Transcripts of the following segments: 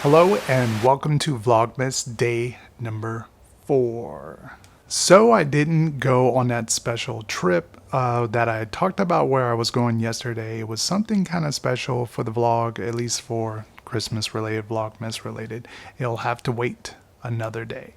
Hello and welcome to Vlogmas day number 4. So I didn't go on that special trip that I talked about where I was going yesterday. It was something kind of special for the vlog, at least for Christmas related, Vlogmas related. It'll have to wait another day.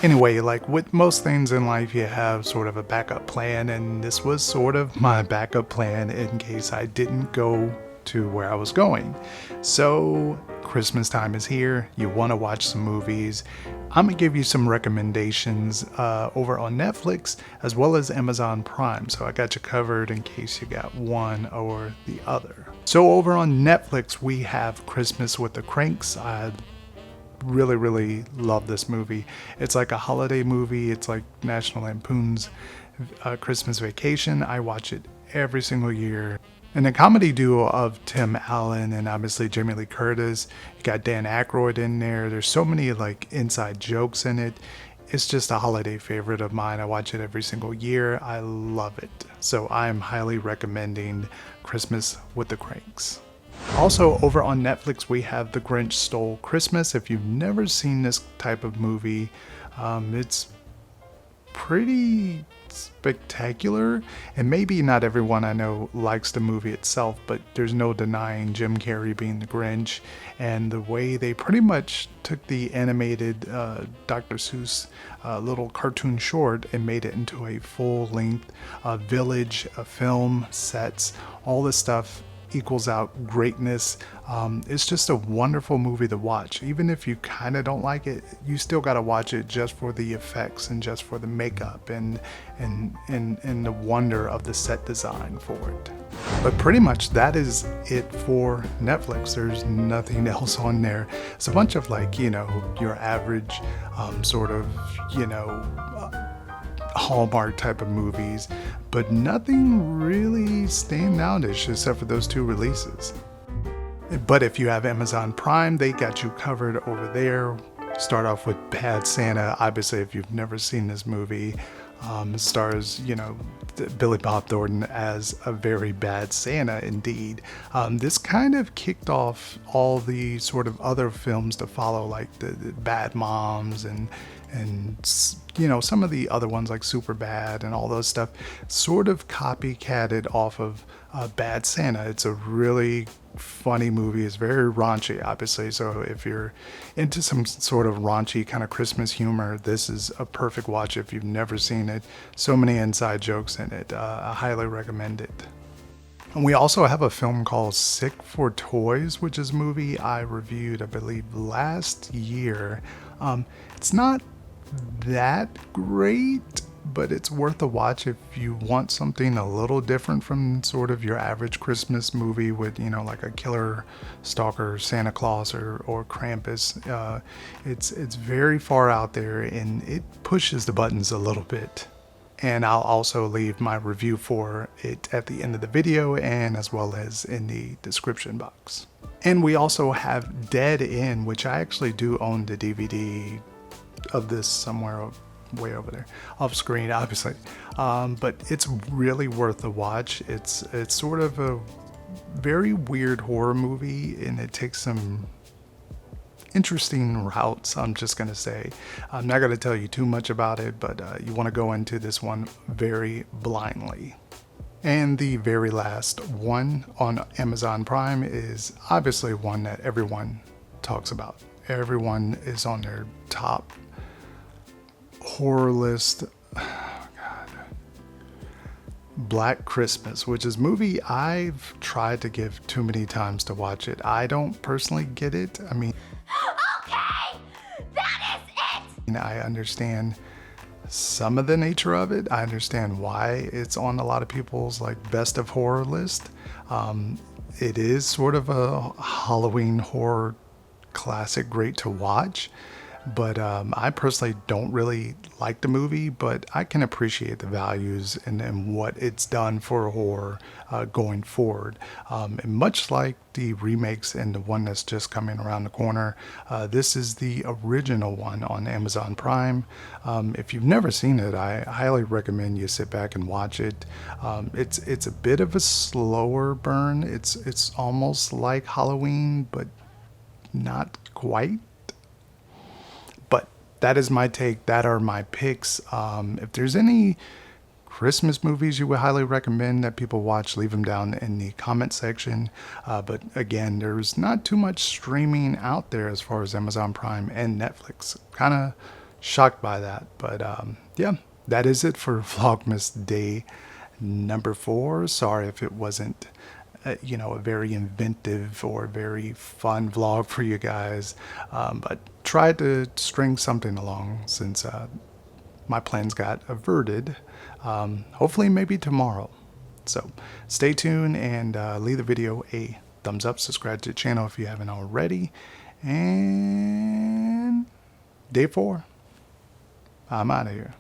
Anyway, like with most things in life, you have sort of a backup plan, and this was sort of my backup plan in case I didn't go to where I was going. So, Christmas time is here. You want to watch some movies. I'm gonna give you some recommendations over on Netflix as well as Amazon Prime. So, I got you covered in case you got one or the other. So, over on Netflix, we have Christmas with the Cranks. I really love this movie. It's like a holiday movie. It's like National Lampoon's Christmas Vacation. I watch it every single year. And the comedy duo of Tim Allen and obviously Jamie Lee Curtis. You got Dan Aykroyd in there. There's so many like inside jokes in it. It's just a holiday favorite of mine. I watch it every single year. I love it. So I'm highly recommending Christmas with the Cranks. Also, over on Netflix, we have The Grinch Stole Christmas. If you've never seen this type of movie, it's pretty spectacular. And maybe not everyone I know likes the movie itself, but there's no denying Jim Carrey being the Grinch. And the way they pretty much took the animated Dr. Seuss little cartoon short and made it into a full-length village, film, sets, all this stuff equals out greatness. It's just a wonderful movie to watch. Even if you kind of don't like it, you still got to watch it just for the effects and just for the makeup and the wonder of the set design for it. But pretty much that is it for Netflix. There's nothing else on there. It's a bunch of like, your average sort of, Hallmark type of movies, but nothing really standoutish except for those two releases. But if you have Amazon Prime, they got you covered over there. Start off with Bad Santa. Obviously, if you've never seen this movie, it stars, Billy Bob Thornton as a very bad Santa indeed. This kind of kicked off all the sort of other films to follow, like the Bad Moms and some of the other ones like Superbad and all those stuff, sort of copycatted off of Bad Santa. It's a really funny movie. It's very raunchy, obviously. So if you're into some sort of raunchy kind of Christmas humor, this is a perfect watch if you've never seen it. So many inside jokes in it. I highly recommend it. And we also have a film called Sick for Toys, which is a movie I reviewed, I believe, last year. It's not that great, but it's worth a watch if you want something a little different from sort of your average Christmas movie with, like a killer stalker Santa Claus or Krampus. It's very far out there and it pushes the buttons a little bit. And I'll also leave my review for it at the end of the video and as well as in the description box. And we also have Dead End, which I actually do own the DVD of this somewhere way over there off screen, obviously, but it's really worth a watch. It's sort of a very weird horror movie and it takes some interesting routes. I'm just gonna say, I'm not gonna tell you too much about it, but you want to go into this one very blindly. And the very last one on Amazon Prime is obviously one that everyone talks about. Everyone is on their top horror list. Oh, God. Black Christmas, which is a movie I've tried to give too many times to watch it. I don't personally get it. I mean, okay, that is it. I understand some of the nature of it. I understand why it's on a lot of people's like best of horror list. It is sort of a Halloween horror classic, great to watch. But I personally don't really like the movie, but I can appreciate the values and what it's done for horror going forward. And much like the remakes and the one that's just coming around the corner, this is the original one on Amazon Prime. If you've never seen it, I highly recommend you sit back and watch it. It's a bit of a slower burn. It's almost like Halloween, but not quite. But that is my take. That are my picks. If there's any Christmas movies you would highly recommend that people watch, leave them down in the comment section. But again, there's not too much streaming out there as far as Amazon Prime and Netflix. Kind of shocked by that. But yeah, that is it for Vlogmas Day number 4. Sorry if it wasn't a very inventive or very fun vlog for you guys, but tried to string something along since my plans got averted. Hopefully maybe tomorrow. So stay tuned and leave the video a thumbs up, subscribe to the channel if you haven't already, and day 4, I'm out of here.